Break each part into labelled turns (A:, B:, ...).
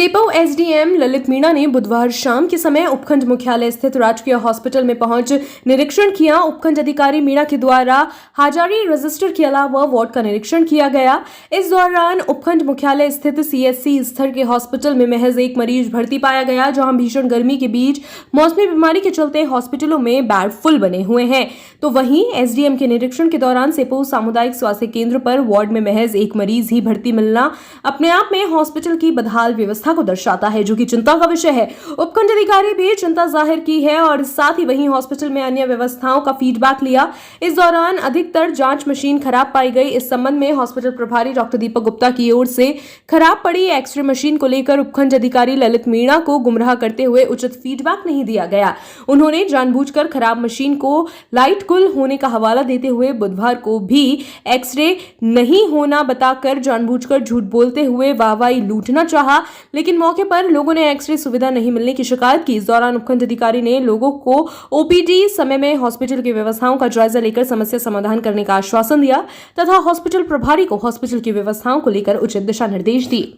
A: सेपऊ SDM Lalit Meena ने बुधवार शाम के समय उपखंड मुख्यालय स्थित राजकीय हॉस्पिटल में पहुंच निरीक्षण किया। उपखंड अधिकारी मीणा के द्वारा हाजारी रजिस्टर के अलावा वार्ड का निरीक्षण किया गया। इस दौरान उपखंड मुख्यालय स्थित सीएचसी स्तर के हॉस्पिटल में महज एक मरीज भर्ती पाया गया, जहां भीषण गर्मी के बीच मौसमी बीमारी के चलते हॉस्पिटलों में बेड फुल बने हुए हैं। तो वहीं एसडीएम के निरीक्षण के दौरान सेपऊ सामुदायिक स्वास्थ्य केंद्र पर वार्ड में महज एक मरीज ही भर्ती मिलना अपने आप में हॉस्पिटल की बदहाल व्यवस्था को दर्शाता है, जो कि चिंता का विषय है। उपखंड अधिकारी भी चिंता जाहिर की है और साथ ही वहीं हॉस्पिटल में अन्य व्यवस्थाओं का फीडबैक लिया। इस दौरान अधिकतर जांच मशीन खराब पाई गई। इस संबंध में हॉस्पिटल प्रभारी डॉक्टर दीपक गुप्ता की ओर से खराब पड़ी एक्सरे मशीन को लेकर उपखंड अधिकारी ललित मीणा को गुमराह करते हुए उचित फीडबैक नहीं दिया गया। उन्होंने जानबूझकर खराब मशीन को लाइट गुल होने का हवाला देते हुए बुधवार को भी एक्सरे नहीं होना बताकर जानबूझकर झूठ बोलते हुए वाहवाही लूटना चाहा, लेकिन मौके पर लोगों ने एक्सरे सुविधा नहीं मिलने की शिकायत की। इस दौरान उपखंड अधिकारी ने लोगों को ओपीडी समय में हॉस्पिटल की व्यवस्थाओं का जायजा लेकर समस्या समाधान करने का आश्वासन दिया तथा हॉस्पिटल प्रभारी को हॉस्पिटल की व्यवस्थाओं को लेकर उचित दिशा निर्देश दिए।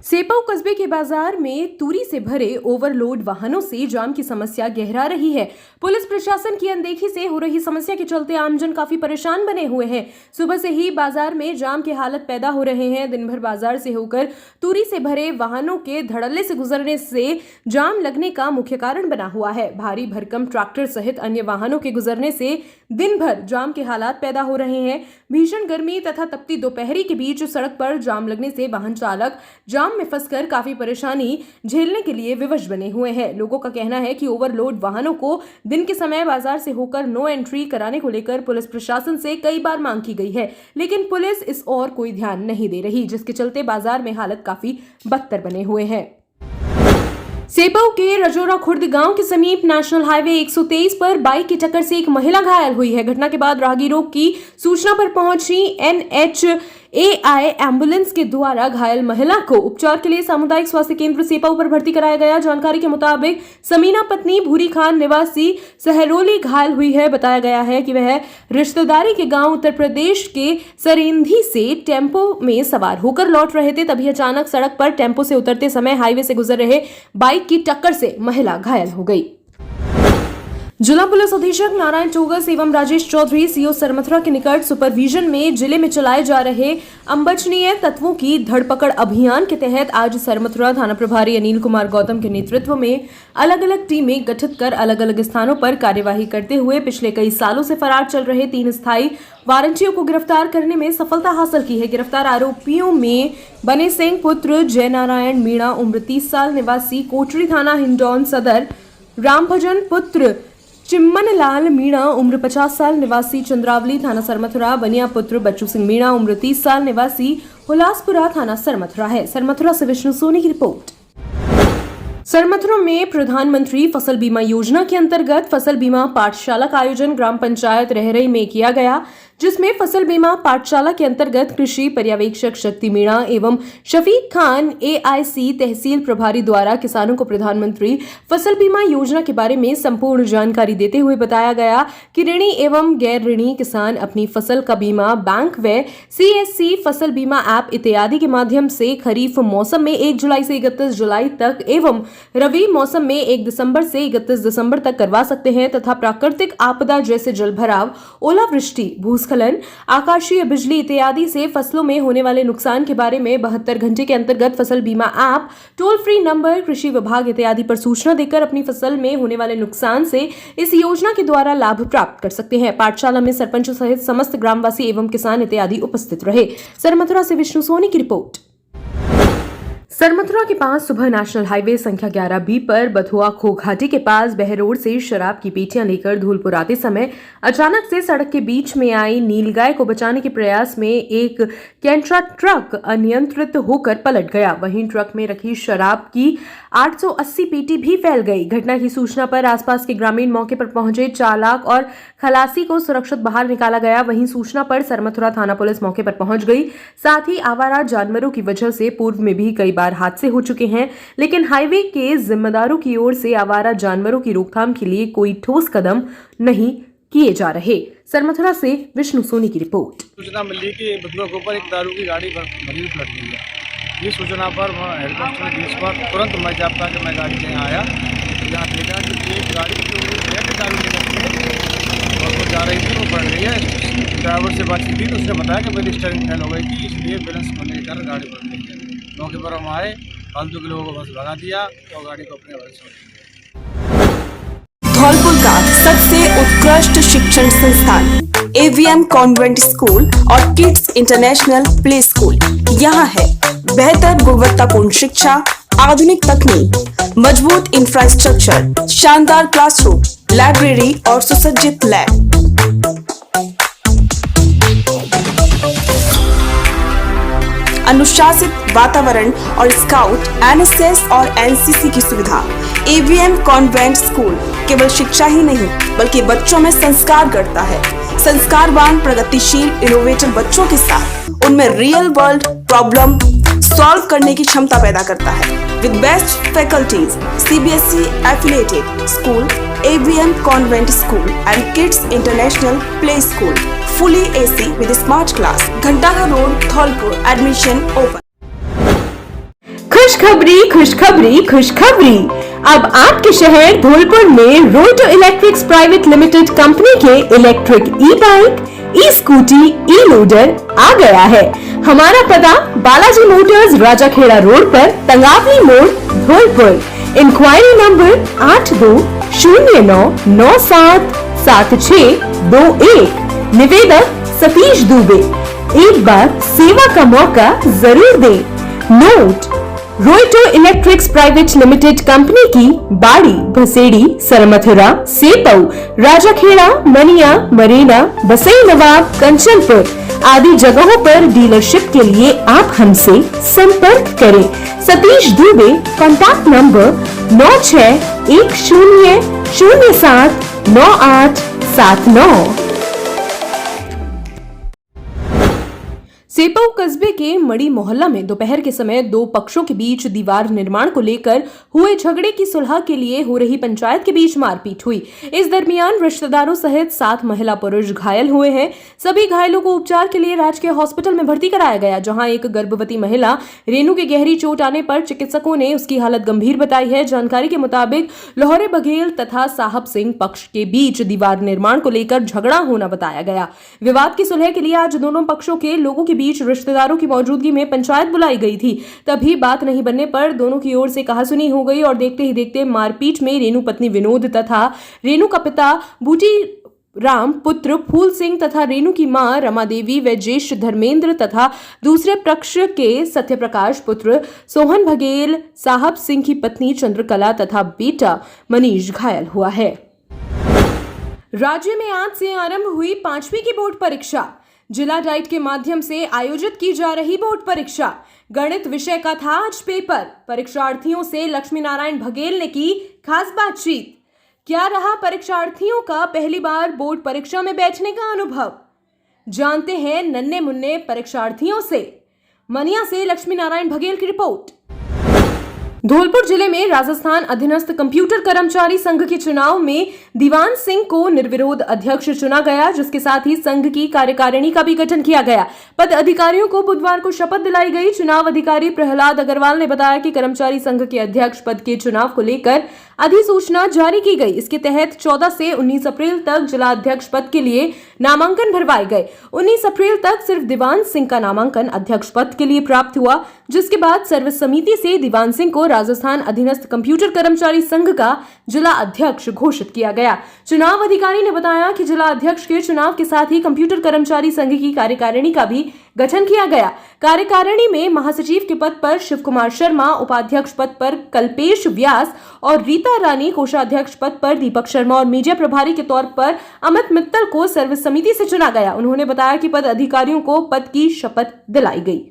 A: सेपऊ कस्बे के बाजार में तूरी से भरे ओवरलोड वाहनों से जाम की समस्या गहरा रही है। पुलिस प्रशासन की अनदेखी से हो रही समस्या के चलते आमजन काफी परेशान बने हुए हैं। सुबह से ही बाजार में जाम की हालत पैदा हो रहे हैं। दिन भर बाजार से होकर तूरी से भरे वाहनों के धड़ल्ले से गुजरने से जाम लगने का मुख्य कारण बना हुआ है। भारी भरकम ट्रैक्टर सहित अन्य वाहनों के गुजरने से दिन भर जाम के हालात पैदा हो रहे हैं। भीषण गर्मी तथा तपती दोपहरी के बीच सड़क पर जाम लगने से वाहन चालक जाम में फंसकर काफी परेशानी झेलने के लिए विवश बने हुए हैं। लोगों का कहना है कि ओवरलोड वाहनों को दिन के समय बाजार से होकर नो एंट्री कराने को लेकर पुलिस प्रशासन से कई बार मांग की गई है, लेकिन पुलिस इस ओर कोई ध्यान नहीं दे रही, जिसके चलते बाजार में हालत काफी बदतर बने हुए हैं। सेपऊ के रजोरा खुर्द गांव के समीप नेशनल हाईवे 123 पर बाइक की टक्कर से एक महिला घायल हुई है। घटना के बाद राहगीरों की सूचना पर पहुंची एनएचएआई एम्बुलेंस के द्वारा घायल महिला को उपचार के लिए सामुदायिक स्वास्थ्य केंद्र सेपऊ पर भर्ती कराया गया। जानकारी के मुताबिक समीना पत्नी भूरी खान निवासी सहरोली घायल हुई है। बताया गया है कि वह रिश्तेदारी के गांव उत्तर प्रदेश के सरेंधी से टेम्पो में सवार होकर लौट रहे थे। तभी अचानक सड़क पर टेम्पो से उतरते समय हाईवे से गुजर रहे बाइक की टक्कर से महिला घायल हो गई। जिला पुलिस अधीक्षक नारायण चौगस एवं राजेश चौधरी सीओ सरमथुरा के निकट सुपरविजन में जिले में चलाए जा रहे अनबंचनीय तत्वों की धरपकड़ अभियान के तहत आज सरमथुरा थाना प्रभारी अनिल कुमार गौतम के नेतृत्व में अलग अलग टीमें गठित कर अलग अलग स्थानों पर कार्यवाही करते हुए पिछले कई सालों से फरार चल रहे 3 स्थायी वारंटियों को गिरफ्तार करने में सफलता हासिल की है। गिरफ्तार आरोपियों में बने सिंह पुत्र जय नारायण मीणा उम्र 30 साल निवासी कोटरी थाना हिंडौन सदर, रामभजन पुत्र चिम्मन लाल मीणा उम्र 50 साल निवासी चंद्रावली थाना सरमथुरा, बनिया पुत्र बच्चू सिंह मीणा उम्र 30 साल निवासी हुलासपुरा थाना सरमथुरा है। सरमथुरा से विष्णु सोनी की रिपोर्ट। सरमथुरा में प्रधानमंत्री फसल बीमा योजना के अंतर्गत फसल बीमा पाठशाला का आयोजन ग्राम पंचायत रहरई में किया गया, जिसमें फसल बीमा पाठशाला के अंतर्गत कृषि पर्यवेक्षक शक्ति मीणा एवं शफीक खान एआईसी तहसील प्रभारी द्वारा किसानों को प्रधानमंत्री फसल बीमा योजना के बारे में संपूर्ण जानकारी देते हुए बताया गया कि ऋणी एवं गैर ऋणी किसान अपनी फसल का बीमा बैंक व सीएससी फसल बीमा ऐप इत्यादि के माध्यम से खरीफ मौसम में 1 जुलाई से 31 जुलाई तक एवं रबी मौसम में 1 दिसंबर से 31 दिसंबर तक करवा सकते हैं तथा प्राकृतिक आपदा जैसे जलभराव, ओलावृष्टि, भूस्खलन, आकाशीय बिजली इत्यादि से फसलों में होने वाले नुकसान के बारे में 72 घंटे के अंतर्गत फसल बीमा ऐप, टोल फ्री नंबर, कृषि विभाग इत्यादि पर सूचना देकर अपनी फसल में होने वाले नुकसान से इस योजना के द्वारा लाभ प्राप्त कर सकते हैं। पाठशाला में सरपंच सहित समस्त ग्रामवासी एवं किसान इत्यादि उपस्थित रहे। सरमथुरा से विष्णु सोनी की रिपोर्ट। सरमथुरा के पास सुबह नेशनल हाईवे संख्या 11B पर बथुआ खो घाटी के पास बहरोड से शराब की पेटियां लेकर धूलपुर आते समय अचानक से सड़क के बीच में आई नीलगाय को बचाने के प्रयास में एक कैंट्रा ट्रक अनियंत्रित होकर पलट गया। वहीं ट्रक में रखी शराब की 880 पेटी भी फैल गई। घटना की सूचना पर आसपास के ग्रामीण मौके पर पहुंचे। चालक और खलासी को सुरक्षित बाहर निकाला गया। वहीं सूचना पर सरमथुरा थाना पुलिस मौके पर पहुंच गई। साथ ही आवारा जानवरों की वजह से पूर्व में भी कई बार हादसे हो चुके हैं, लेकिन हाईवे के जिम्मेदारों की ओर से आवारा जानवरों की रोकथाम के लिए कोई ठोस कदम नहीं किए जा रहे। सरमथुरा से विष्णु सोनी की रिपोर्ट।
B: सूचना मिली कि बथुआ के ऊपर एक दारू की गाड़ी भरी पलट गई है। ये सूचना पर हेलीकॉप्टर 20 बार तुरंत मैं जापता कि मैं गाड़ी के यहाँ आया, यहाँ देखा कि एक गाड़ी जो रेड गाड़ी निकलती और वो जा रही थी, वो बढ़ रही है। ड्राइवर से बातचीत की तो उसने बताया कि मेरी स्टीयरिंग फेल हो गई थी, इसलिए बैलेंस होने के कारण गाड़ी बढ़ गई है। मौके पर हम आए, फालतू के लोगों को बस भगा दिया और गाड़ी को अपने घर छोड़ दिया।
C: धौलपुर का सबसे उत्कृष्ट शिक्षण संस्थान AVM कॉन्वेंट स्कूल और किड्स इंटरनेशनल प्ले स्कूल यहाँ है। बेहतर गुणवत्तापूर्ण शिक्षा, आधुनिक तकनीक, मजबूत इंफ्रास्ट्रक्चर, शानदार क्लासरूम, लाइब्रेरी और सुसज्जित लैब। अनुशासित वातावरण और स्काउट, NSS और NCC की सुविधा। AVM कॉन्वेंट स्कूल केवल शिक्षा ही नहीं बल्कि बच्चों में संस्कार गढ़ता है। संस्कारवान, प्रगतिशील, इनोवेटिव बच्चों के साथ उनमें रियल वर्ल्ड प्रॉब्लम सॉल्व करने की क्षमता पैदा करता है। With best faculties, CBSE affiliated school, AVM convent school and kids international play school, fully AC with smart class, Ghantaghar road, Dholpur. Admission open.
A: खुशखबरी खुशखबरी खुशखबरी, अब आपके शहर धौलपुर में रोटो इलेक्ट्रिक्स प्राइवेट लिमिटेड कंपनी के इलेक्ट्रिक ई बाइक, ई स्कूटी, ई लोडर आ गया है। हमारा पता बालाजी मोटर्स, राजाखेड़ा रोड पर, तंगावली मोड़, धौलपुर। Inquiry number 8209977621। निवेदक सतीश दुबे। एक बार सेवा का मौका जरूर दें। नोट, रोटो इलेक्ट्रिक्स प्राइवेट लिमिटेड कंपनी की बाड़ी, भसेड़ी, सरमथुरा, सेपऊ, राजाखेड़ा, मनिया, मरीना, बसई नवाब, कंचनपुर आदि जगहों पर डीलरशिप के लिए आप हमसे संपर्क करें। Satish Dubey, contact number 9610079879। सेपऊ कस्बे के मड़ी मोहल्ला में दोपहर के समय दो पक्षों के बीच दीवार निर्माण को लेकर हुए झगड़े की सुलह के लिए हो रही पंचायत के बीच मारपीट हुई। इस दरमियान रिश्तेदारों सहित 7 महिला पुरुष घायल हुए हैं। सभी घायलों को उपचार के लिए राजकीय हॉस्पिटल में भर्ती कराया गया, जहां एक गर्भवती महिला रेणु के गहरी चोट आने पर चिकित्सकों ने उसकी हालत गंभीर बताई है। जानकारी के मुताबिक लोहरे बघेल तथा साहब सिंह पक्ष के बीच दीवार निर्माण को लेकर झगड़ा होना बताया गया। विवाद की सुलह के लिए आज दोनों पक्षों के लोगों के बीच रिश्तेदारों की मौजूदगी में पंचायत बुलाई गई थी। तभी बात नहीं बनने पर दोनों की ओर से कहासुनी हो गई और देखते ही देखते मारपीट में रेणु पत्नी विनोद तथा रेणु का पिता बूटी राम, पुत्र फूल सिंह तथा रेणु की मां रमा देवी व ज्येष्ठ धर्मेंद्र तथा दूसरे पक्ष के सत्यप्रकाश पुत्र सोहन बघेल, साहब सिंह की पत्नी चंद्रकला तथा बेटा मनीष घायल हुआ है। राज्य में आज से आरंभ हुई 5वीं की बोर्ड परीक्षा। जिला डाइट के माध्यम से आयोजित की जा रही बोर्ड परीक्षा। गणित विषय का था आज पेपर। परीक्षार्थियों से लक्ष्मी नारायण बघेल ने की खास बातचीत। क्या रहा परीक्षार्थियों का पहली बार बोर्ड परीक्षा में बैठने का अनुभव? जानते हैं नन्हे मुन्ने परीक्षार्थियों से। मनिया से लक्ष्मी नारायण बघेल की रिपोर्ट। धौलपुर जिले में राजस्थान अधीनस्थ कंप्यूटर कर्मचारी संघ के चुनाव में दीवान सिंह को निर्विरोध अध्यक्ष चुना गया, जिसके साथ ही संघ की कार्यकारिणी का भी गठन किया गया। पद अधिकारियों को बुधवार को शपथ दिलाई गई। चुनाव अधिकारी प्रहलाद अग्रवाल ने बताया कि कर्मचारी संघ के अध्यक्ष पद के चुनाव को लेकर अधिसूचना जारी की गई। इसके तहत 14 से 19 अप्रैल तक जिला अध्यक्ष पद के लिए नामांकन भरवाए गए। 19 अप्रैल तक सिर्फ दीवान सिंह का नामांकन अध्यक्ष पद के लिए प्राप्त हुआ, जिसके बाद सर्विस समिति से दीवान सिंह को राजस्थान अधीनस्थ कंप्यूटर कर्मचारी संघ का जिला अध्यक्ष घोषित किया गया। चुनाव अधिकारी ने बताया कि जिला अध्यक्ष के चुनाव के साथ ही कंप्यूटर कर्मचारी संघ की कार्यकारिणी का भी गठन किया गया। कार्यकारिणी में महासचिव के पद पर शिव कुमार शर्मा, उपाध्यक्ष पद पर कल्पेश व्यास और रीता रानी, कोषाध्यक्ष पद पर दीपक शर्मा और मीडिया प्रभारी के तौर पर अमित मित्तल को सर्विस समिति से चुना गया। उन्होंने बताया कि पद अधिकारियों को पद की शपथ दिलाई गई।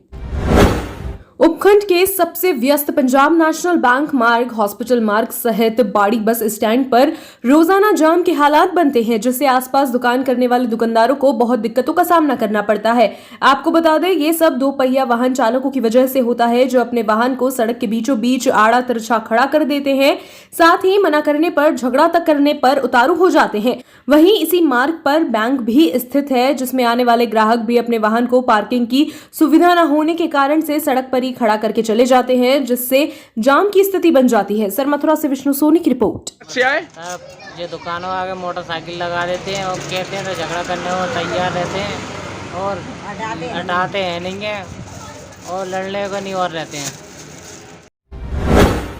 A: उपखंड के सबसे व्यस्त पंजाब नेशनल बैंक मार्ग, हॉस्पिटल मार्ग सहित बाड़ी बस स्टैंड पर रोजाना जाम के हालात बनते हैं, जिससे आसपास दुकान करने वाले दुकानदारों को बहुत दिक्कतों का सामना करना पड़ता है। आपको बता दें, ये सब 2 पहिया वाहन चालकों की वजह से होता है, जो अपने वाहन को सड़क के बीचों बीच आड़ा तिरछा खड़ा कर देते हैं। साथ ही मना करने पर, झगड़ा तक करने पर उतारू हो जाते हैं। वहीं इसी मार्ग पर बैंक भी स्थित है, जिसमें आने वाले ग्राहक भी अपने वाहन को पार्किंग की सुविधा न होने के कारण से सड़क पर ही खड़ा करके चले जाते हैं, जिससे जाम की स्थिति बन जाती है। सर मथुरा से विष्णु सोनी की रिपोर्ट।
D: अब ये दुकानों आगे मोटरसाइकिल लगा देते हैं और कहते हैं तो झगड़ा करने को तैयार रहते हैं और हटाते हैं नहीं है और लड़ने को नहीं और रहते हैं।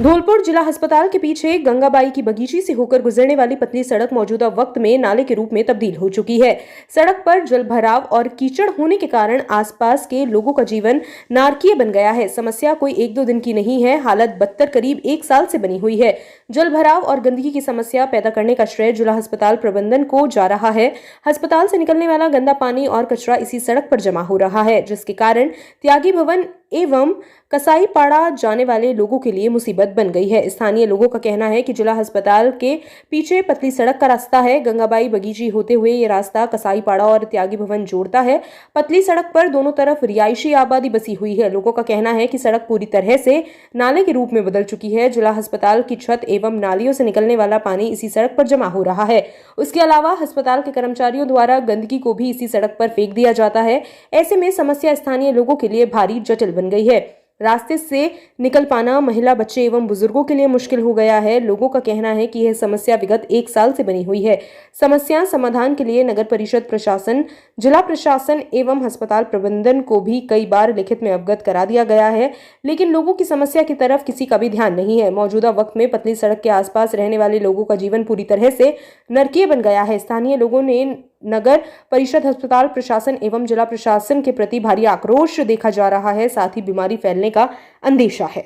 A: धौलपुर जिला अस्पताल के पीछे गंगाबाई की बगीची से होकर गुजरने वाली पतली सड़क मौजूदा वक्त में नाले के रूप में तब्दील हो चुकी है। सड़क पर जल भराव और कीचड़ होने के कारण आसपास के लोगों का जीवन नारकीय बन गया है। समस्या कोई 1-2 दिन की नहीं है, हालत बदतर करीब 1 साल से बनी हुई है। जल भराव और गंदगी की समस्या पैदा करने का श्रेय जिला अस्पताल प्रबंधन को जा रहा है। अस्पताल से निकलने वाला गंदा पानी और कचरा इसी सड़क पर जमा हो रहा है, जिसके कारण त्यागी भवन एवं कसाई पाड़ा जाने वाले लोगों के लिए मुसीबत बन गई है। स्थानीय लोगों का कहना है कि जिला अस्पताल के पीछे पतली सड़क का रास्ता है। गंगाबाई बगीची होते हुए ये रास्ता कसाई पाड़ा और त्यागी भवन जोड़ता है। पतली सड़क पर दोनों तरफ रिहायशी आबादी बसी हुई है। लोगों का कहना है कि सड़क पूरी तरह से नाले के रूप में बदल चुकी है। जिला अस्पताल की छत एवं नालियों से निकलने वाला पानी इसी सड़क पर जमा हो रहा है। उसके अलावा अस्पताल के कर्मचारियों द्वारा गंदगी को भी इसी सड़क पर फेंक दिया जाता है। ऐसे में समस्या स्थानीय लोगों के लिए भारी जटिल बन गई है। रास्ते से निकल पाना महिला, बच्चे एवं बुजुर्गों के लिए मुश्किल हो गया है। लोगों का कहना है कि यह समस्या विगत 1 साल से बनी हुई है। समस्या समाधान के लिए नगर परिषद प्रशासन, जिला प्रशासन एवं अस्पताल प्रबंधन को भी कई बार लिखित में अवगत करा दिया गया है, लेकिन लोगों की समस्या की तरफ किसी का भी ध्यान नहीं है। मौजूदा वक्त में पतली सड़क के आसपास रहने वाले लोगों का जीवन पूरी तरह से नरकीय बन गया है। स्थानीय लोगों ने नगर परिषद, अस्पताल प्रशासन एवं जिला प्रशासन के प्रति भारी आक्रोश देखा जा रहा है। साथ ही बीमारी फैलने का अंदेशा है।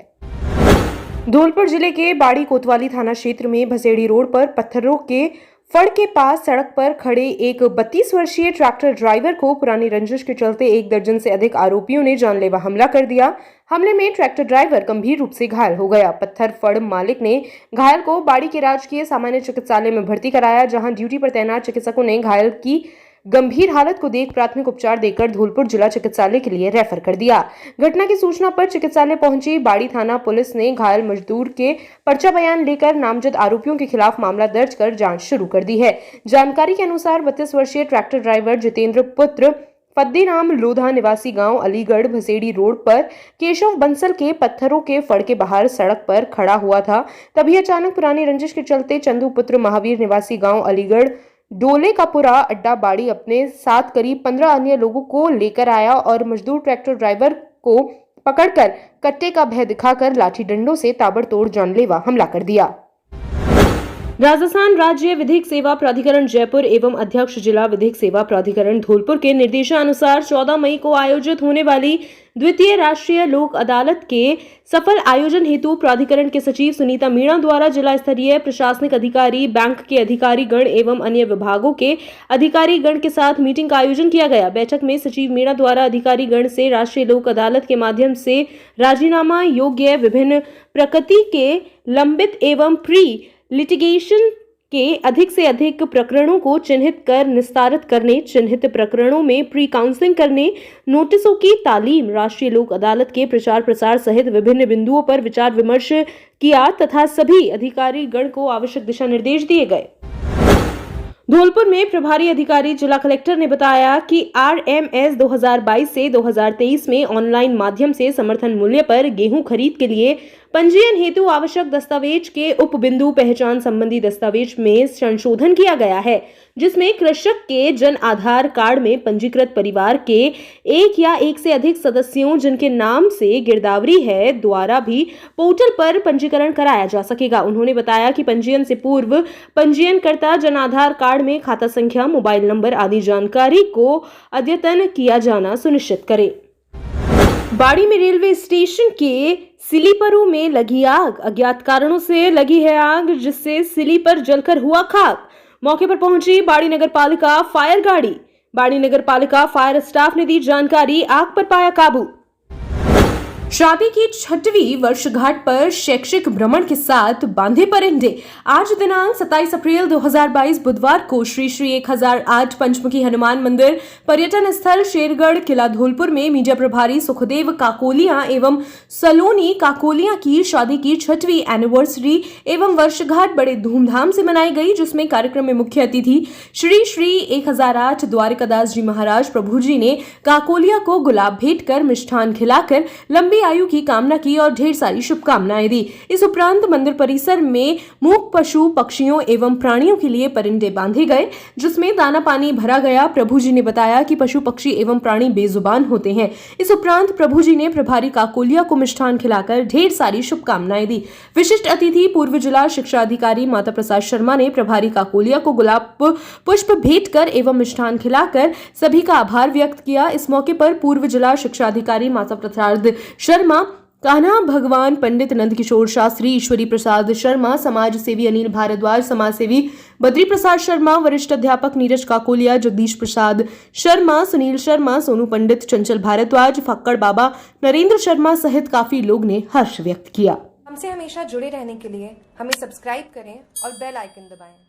A: धौलपुर जिले के बाड़ी कोतवाली थाना क्षेत्र में भसेड़ी रोड पर पत्थरों के फड़ के पास सड़क पर खड़े एक 32 वर्षीय ट्रैक्टर ड्राइवर को पुरानी रंजिश के चलते 1 दर्जन से अधिक आरोपियों ने जानलेवा हमला कर दिया। हमले में ट्रैक्टर ड्राइवर गंभीर रूप से घायल हो गया। पत्थर फड़ मालिक ने घायल को बाड़ी के राजकीय सामान्य चिकित्सालय में भर्ती कराया, जहां ड्यूटी पर तैनात चिकित्सकों ने घायल की गंभीर हालत को देख प्राथमिक उपचार देकर धौलपुर जिला चिकित्सालय के लिए रेफर कर दिया। घटना की सूचना पर चिकित्सालय पहुंची बाड़ी थाना पुलिस ने घायल मजदूर के पर्चा बयान लेकर नामजद आरोपियों के खिलाफ मामला दर्ज कर जांच शुरू कर दी है। जानकारी के अनुसार 32 वर्षीय ट्रैक्टर ड्राइवर जितेंद्र पुत्र फद्दी नाम लोधा निवासी गांव अलीगढ़ भसेड़ी रोड पर केशव बंसल के पत्थरों के फड़ के बाहर सड़क पर खड़ा हुआ था। तभी अचानक पुरानी रंजिश के चलते चंदू पुत्र महावीर निवासी गांव अलीगढ़ डोले का पूरा अड्डा बाड़ी अपने साथ करीब 15 अन्य लोगों को लेकर आया और मजदूर ट्रैक्टर ड्राइवर को पकड़कर कट्टे का भय दिखाकर लाठी डंडों से ताबड़तोड़ जानलेवा हमला कर दिया। राजस्थान राज्य विधिक सेवा प्राधिकरण जयपुर एवं अध्यक्ष जिला विधिक सेवा प्राधिकरण धौलपुर के निर्देशानुसार 14 मई को आयोजित होने वाली द्वितीय राष्ट्रीय लोक अदालत के सफल आयोजन हेतु प्राधिकरण के सचिव सुनीता मीणा द्वारा जिला स्तरीय प्रशासनिक अधिकारी, बैंक के अधिकारी गण एवं अन्य विभागों के अधिकारी गण के साथ मीटिंग का आयोजन किया गया। बैठक में सचिव मीणा द्वारा अधिकारी गण से राष्ट्रीय लोक अदालत के माध्यम से राजीनामा योग्य विभिन्न प्रकृति के लंबित एवं प्री लिटिगेशन के अधिक से अधिक प्रकरणों को चिन्हित कर निस्तारित करने, चिन्हित प्रकरणों में प्री काउंसलिंग करने, नोटिसों की तालीम, राष्ट्रीय लोक अदालत के प्रचार प्रसार सहित विभिन्न बिंदुओं पर विचार विमर्श किया तथा सभी अधिकारी गण को आवश्यक दिशा निर्देश दिए गए। धौलपुर में प्रभारी अधिकारी जिला कलेक्टर ने बताया कि RMS 2022 से 2023 में ऑनलाइन माध्यम से समर्थन मूल्य पर गेहूं खरीद के लिए पंजीयन हेतु आवश्यक दस्तावेज के उप बिंदु पहचान संबंधी दस्तावेज में संशोधन किया गया है, जिसमें कृषक के जन आधार कार्ड में पंजीकृत परिवार के एक या एक से अधिक सदस्यों जिनके नाम से गिरदावरी है द्वारा भी पोर्टल पर पंजीकरण कराया जा सकेगा। उन्होंने बताया कि पंजीयन से पूर्व पंजीयनकर्ता जन आधार कार्ड में खाता संख्या, मोबाइल नंबर आदि जानकारी को अद्यतन किया जाना सुनिश्चित करे। बाड़ी में रेलवे स्टेशन के स्लीपरों में लगी आग, अज्ञात कारणों से लगी है आग, जिससे स्लीपर जलकर हुआ खाक। मौके पर पहुंची बाड़ी नगर पालिका फायर गाड़ी। बाड़ी नगर पालिका फायर स्टाफ ने दी जानकारी, आग पर पाया काबू। शादी की 6वीं वर्षगांठ पर शैक्षिक भ्रमण के साथ बांधे परिंदे। आज दिनांक 27 अप्रैल 2022 बुधवार को श्री श्री 1008 पंचमुखी हनुमान मंदिर पर्यटन स्थल शेरगढ़ किला धौलपुर में मीडिया प्रभारी सुखदेव काकोलिया एवं सलोनी काकोलिया की शादी की 6वीं एनिवर्सरी एवं वर्षगांठ बड़े धूमधाम से मनाई गई, जिसमें कार्यक्रम में मुख्य अतिथि श्री श्री 1008 द्वारिकादास जी महाराज प्रभु जी ने काकोलिया को गुलाब भेंट कर मिष्ठान खिलाकर लंबी लंबी आयु की कामना की और ढेर सारी शुभकामनाएं दी। इस उपरांत मंदिर परिसर में मूक पशु पक्षियों एवं प्राणियों के लिए परिंदे बांधे गए, जिसमें दाना पानी भरा गया। प्रभु जी ने बताया कि पशु पक्षी एवं प्राणी बेजुबान होते हैं। इस उपरांत प्रभु जी ने प्रभारी काकोलिया को मिष्ठान खिलाकर ढेर सारी शुभकामनाएं दी। विशिष्ट अतिथि पूर्व जिला शिक्षा अधिकारी माता प्रसाद शर्मा ने प्रभारी काकोलिया को गुलाब पुष्प भेंट कर एवं मिष्ठान खिलाकर सभी का आभार व्यक्त किया। इस मौके पर पूर्व जिला शिक्षा अधिकारी माता प्रसाद शर्मा, कान्हा भगवान पंडित नंद किशोर शास्त्री, ईश्वरी प्रसाद शर्मा, समाज सेवी अनिल भारद्वाज, समाज सेवी बद्री प्रसाद शर्मा, वरिष्ठ अध्यापक नीरज काकोलिया, जगदीश प्रसाद शर्मा, सुनील शर्मा, सोनू पंडित, चंचल भारद्वाज, फक्कड़ बाबा, नरेंद्र शर्मा सहित काफी लोग ने हर्ष व्यक्त किया।
E: हमसे हमेशा जुड़े रहने के लिए हमें सब्सक्राइब करें और बेल आइकन दबाएं।